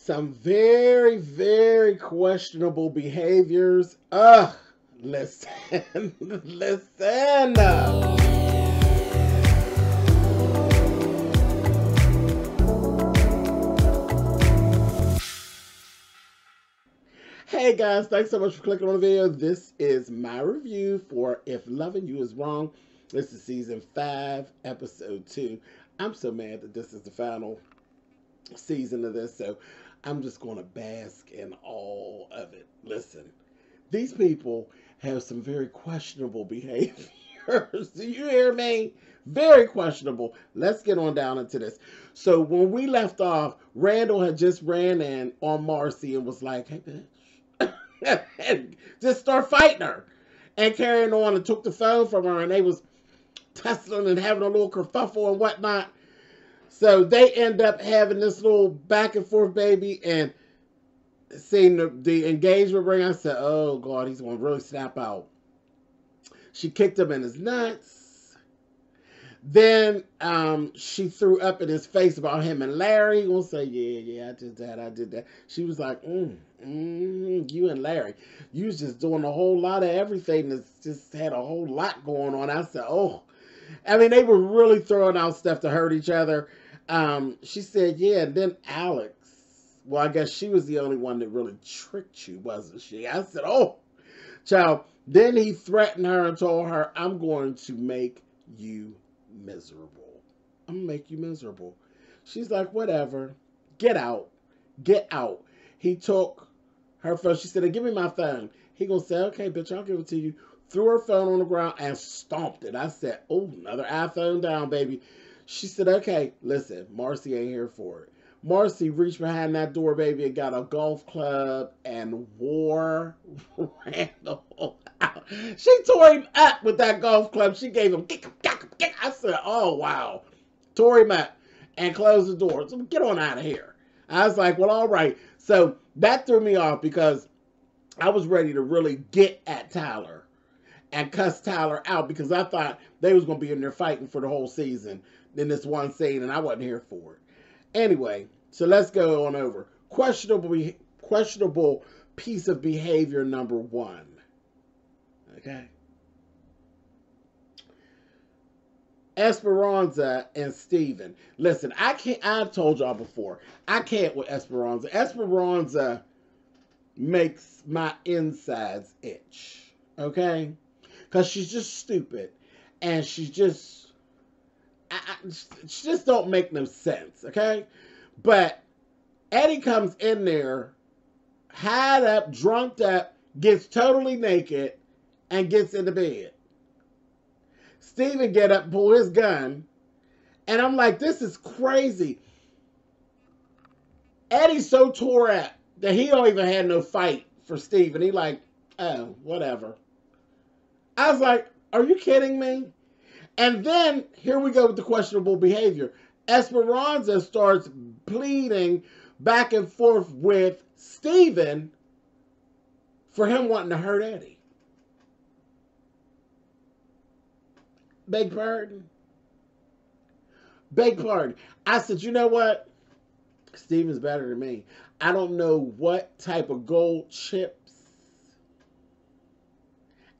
Some very, very questionable behaviors. Ugh, listen, listen. Hey guys, thanks so much for clicking on the video. This is my review for If Loving You Is Wrong. This is season 5, episode 2. I'm so mad that this is the final season of this, so I'm just going to bask in all of it. Listen, these people have some very questionable behaviors. Do you hear me? Very questionable. Let's get on down into this. So when we left off, Randall had just ran in on Marcy and was like, hey, bitch. And just start fighting her and carrying on, and took the phone from her, and they was tussling and having a little kerfuffle and whatnot. So they end up having this little back and forth, baby, and seeing the engagement ring. I said, oh God, he's going to really snap out. She kicked him in his nuts. Then she threw up in his face about him and Larry. Gonna say, yeah, I did that. She was like, you and Larry, you was just doing a whole lot of everything. That's just had a whole lot going on. I said, oh, I mean, they were really throwing out stuff to hurt each other. She said, yeah, and then Alex, well, I guess she was the only one that really tricked you, wasn't she? I said, oh, child. Then he threatened her and told her, I'm going to make you miserable. I'm going to make you miserable. She's like, whatever. Get out. Get out. He took her phone. She said, give me my phone. He gonna say, okay, bitch, I'll give it to you. Threw her phone on the ground and stomped it. I said, oh, another iPhone down, baby. She said, okay, listen, Marcy ain't here for it. Marcy reached behind that door, baby, and got a golf club and wore Randall out. She tore him up with that golf club. She gave him kick. I said, oh, wow. Tore him up and closed the door. So get on out of here. I was like, well, all right. So that threw me off because I was ready to really get at Tyler and cuss Tyler out because I thought they was going to be in there fighting for the whole season in this one scene, and I wasn't here for it. Anyway, so let's go on over. Questionable piece of behavior number 1. Okay. Esperanza and Steven. Listen, I've told y'all before, I can't with Esperanza. Esperanza makes my insides itch. Okay? Because she's just stupid. And she's just... she just don't make no sense, okay? But Eddie comes in there, high up, drunked up, gets totally naked, and gets into bed. Steven get up, pull his gun, and I'm like, this is crazy. Eddie's so tore up that he don't even have no fight for Steven. He like, oh, whatever. I was like, are you kidding me? And then, here we go with the questionable behavior. Esperanza starts pleading back and forth with Steven for him wanting to hurt Eddie. Beg pardon? Beg pardon. I said, you know what? Steven's better than me. I don't know what type of gold chips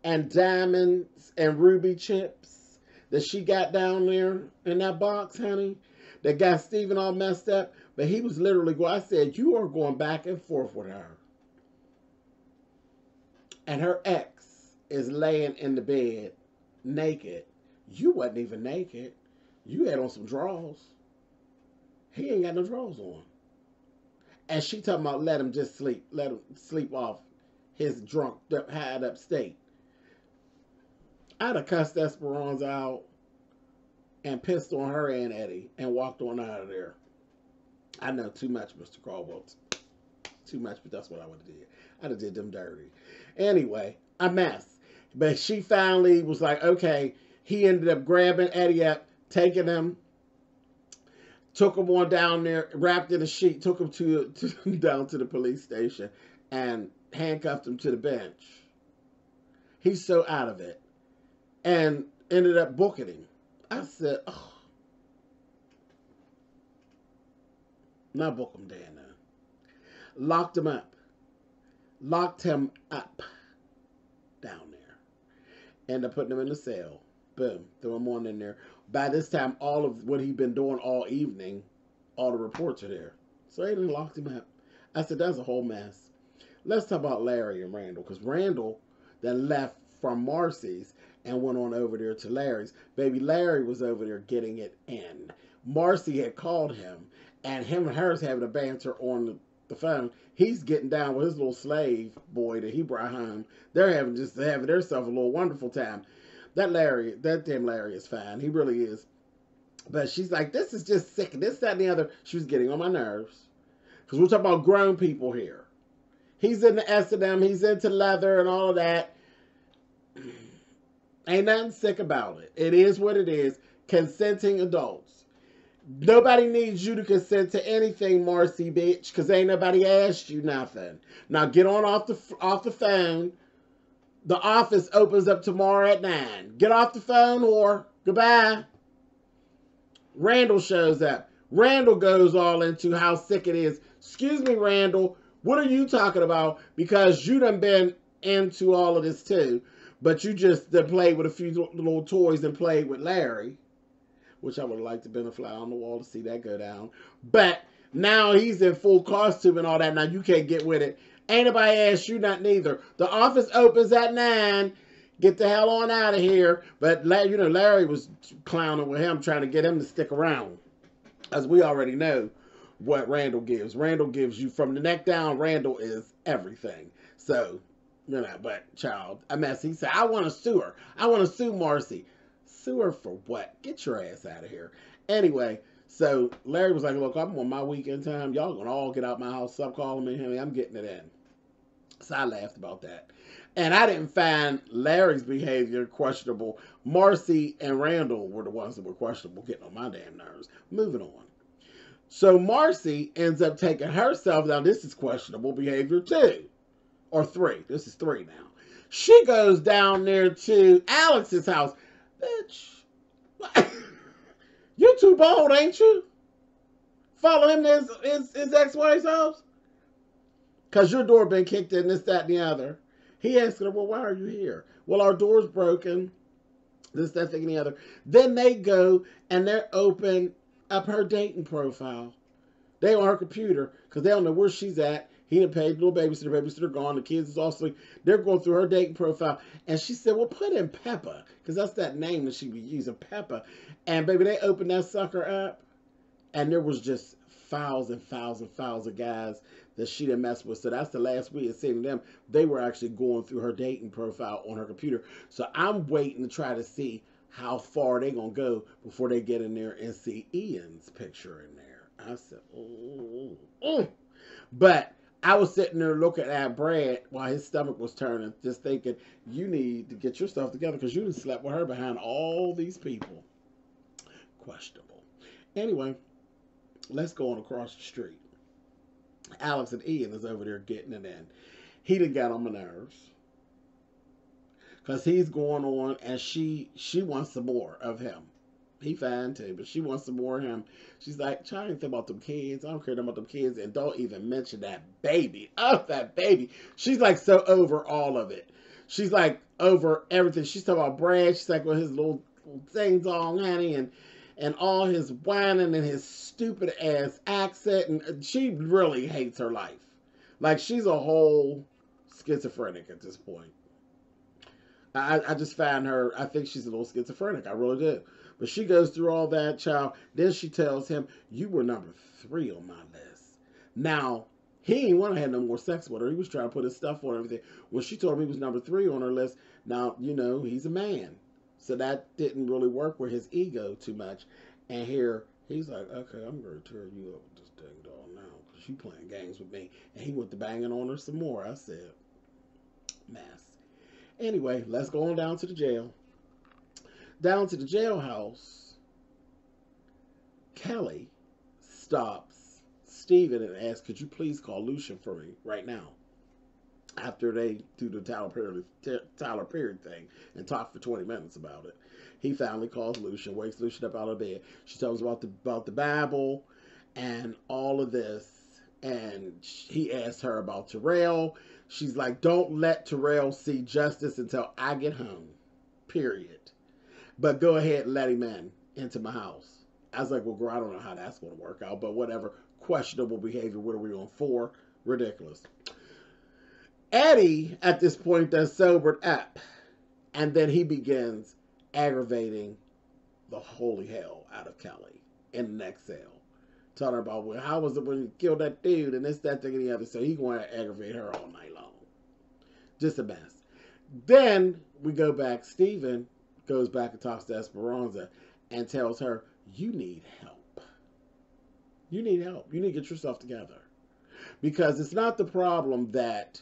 and diamonds and ruby chips that she got down there in that box, honey, that got Steven all messed up. But he was literally going, I said, you are going back and forth with her. And her ex is laying in the bed naked. You wasn't even naked. You had on some drawers. He ain't got no drawers on. And she talking about let him just sleep. Let him sleep off his drunk, high up state. I'd have cussed Esperanza out and pissed on her and Eddie and walked on out of there. I know too much, Mr. Colwell. Too much, but that's what I would have did. I'd have did them dirty. Anyway, a mess. But she finally was like, okay. He ended up grabbing Eddie up, taking him, took him on down there, wrapped in a sheet, took him down to the police station, and handcuffed him to the bench. He's so out of it. And ended up booking him. I said, oh. Not book him, Dan. Locked him up. Locked him up down there. Ended up putting him in the cell. Boom. Threw him on in there. By this time, all of what he'd been doing all evening, all the reports are there. So they locked him up. I said, that's a whole mess. Let's talk about Larry and Randall. Because Randall then left from Marcy's and went on over there to Larry's. Baby Larry was over there getting it in. Marcy had called him. And him and hers having a banter on the phone. He's getting down with his little slave boy that he brought home. They're having themselves a little wonderful time. That damn Larry is fine. He really is. But she's like, this is just sick. This, that, and the other. She was getting on my nerves. Because we're talking about grown people here. He's into S&M. He's into leather and all of that. Ain't nothing sick about it. It is what it is. Consenting adults. Nobody needs you to consent to anything, Marcy, bitch. Because ain't nobody asked you nothing. Now get on off the phone. The office opens up tomorrow at 9. Get off the phone, or goodbye. Randall shows up. Randall goes all into how sick it is. Excuse me, Randall. What are you talking about? Because you done been into all of this too. But you just played with a few little toys and played with Larry. Which I would have liked to been a fly on the wall to see that go down. But now he's in full costume and all that. Now you can't get with it. Ain't nobody asked you nothing either. The office opens at 9. Get the hell on out of here. But, you know, Larry was clowning with him, trying to get him to stick around. As we already know what Randall gives. Randall gives you from the neck down. Randall is everything. So, you know, but, child, a mess. He said, I want to sue her. I want to sue Marcy. Sue her for what? Get your ass out of here. Anyway, so Larry was like, look, I'm on my weekend time. Y'all gonna all get out my house. Stop calling me, honey. I'm getting it in. So I laughed about that. And I didn't find Larry's behavior questionable. Marcy and Randall were the ones that were questionable, getting on my damn nerves. Moving on. So Marcy ends up taking herself down. This is questionable behavior 2. Or 3. This is 3 now. She goes down there to Alex's house. Bitch. You too bold, ain't you? Follow him to his ex-wife's house? Because your door been kicked in, this, that, and the other. He asked her, well, why are you here? Well, our door's broken. This, that, thing, and the other. Then they go and they're open up her dating profile. They on her computer because they don't know where she's at. He done paid the little babysitter. Babysitter gone. The kids is all asleep. They're going through her dating profile. And she said, well, put in Peppa. Because that's that name that she be using, Peppa. And, baby, they opened that sucker up. And there was just files and files and files of guys that she done messed with. So that's the last we had seen them. They were actually going through her dating profile on her computer. So I'm waiting to try to see how far they going to go before they get in there and see Ian's picture in there. I said, oh. But I was sitting there looking at Brad while his stomach was turning, just thinking, you need to get yourself together because you done slept with her behind all these people. Questionable. Anyway, let's go on across the street. Alex and Ian is over there getting it in. He done got on my nerves. Because he's going on and she wants some more of him. He fine too, but she wants some more of him. She's like, try to think about them kids. I don't care about them kids. And don't even mention that baby. Oh, that baby. She's like so over all of it. She's like over everything. She's talking about Brad. She's like, well, his little ding-dong, honey, and all his whining and his stupid ass accent. And she really hates her life. Like, she's a whole schizophrenic at this point. I just find her, I think she's a little schizophrenic. I really do. But she goes through all that, child. Then she tells him, you were number 3 on my list. Now, he didn't want to have no more sex with her. He was trying to put his stuff on everything. When she told him he was number 3 on her list, now, you know, he's a man. So that didn't really work with his ego too much. And here, he's like, okay, I'm going to tear you up with this ding dong now. Because you playing games with me. And he went to banging on her some more. I said, mess. Anyway, let's go on down to the jail. Down to the jailhouse, Kelly stops Steven and asks, could you please call Lucian for me right now? After they do the Tyler Perry thing and talk for 20 minutes about it. He finally calls Lucian, wakes Lucian up out of bed. She tells him about the Bible and all of this. And he asked her about Terrell. She's like, don't let Terrell see justice until I get home. Period. But go ahead and let him into my house. I was like, well, girl, I don't know how that's going to work out, but whatever. Questionable behavior. What are we on for? Ridiculous. Eddie, at this point, does sobered up. And then he begins aggravating the holy hell out of Kelly in the next cell. Telling her about, well, how was it when you killed that dude and this, that, thing, and the other. So he's going to aggravate her all night long. Just a mess. Then we go back. Steven goes back and talks to Esperanza and tells her, you need help. You need help. You need to get yourself together. Because it's not the problem that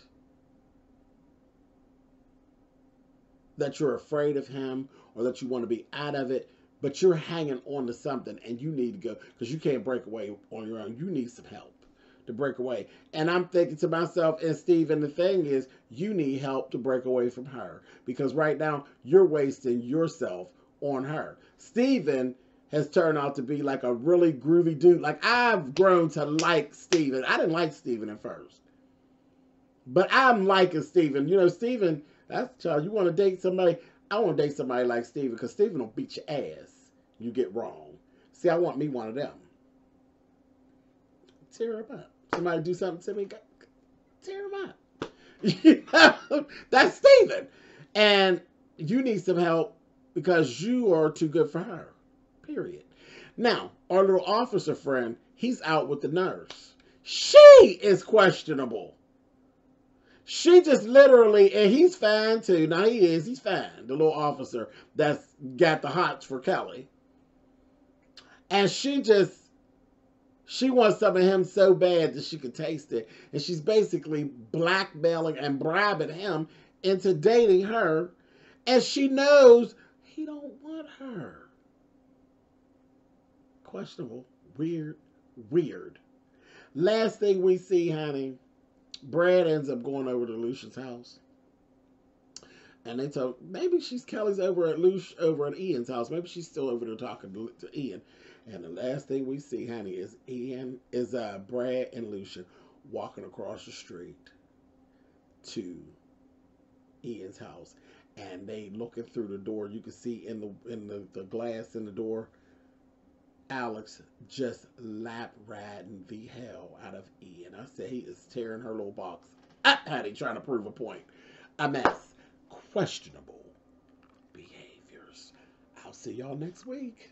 you're afraid of him or that you want to be out of it, but you're hanging on to something and you need to go because you can't break away on your own. You need some help to break away. And I'm thinking to myself, and Steven, the thing is, you need help to break away from her because right now you're wasting yourself on her. Steven has turned out to be like a really groovy dude. Like, I've grown to like Steven. I didn't like Steven at first, but I'm liking Steven. You know, Steven, that's child. You want to date somebody? I want to date somebody like Steven because Steven will beat your ass. You get wrong. See, I want me one of them. Tear him up. Somebody do something to me, tear him up. You know, that's Steven. And you need some help because you are too good for her. Period. Now, our little officer friend, he's out with the nurse. She is questionable. She just literally, and he's fine too. Now he's fine. The little officer that's got the hots for Kelly. And she wants some of him so bad that she could taste it. And she's basically blackmailing and bribing him into dating her. And she knows he don't want her. Questionable. Weird. Last thing we see, honey, Brad ends up going over to Lucian's house. And they told maybe she's Kelly's over at Ian's house. Maybe she's still over there talking to Ian. And the last thing we see, honey, is Brad and Lucian walking across the street to Ian's house. And they looking through the door. You can see in the glass in the door, Alex just lap riding the hell out of Ian. I said he is tearing her little box up, honey, trying to prove a point. A mess. Questionable behaviors. I'll see y'all next week.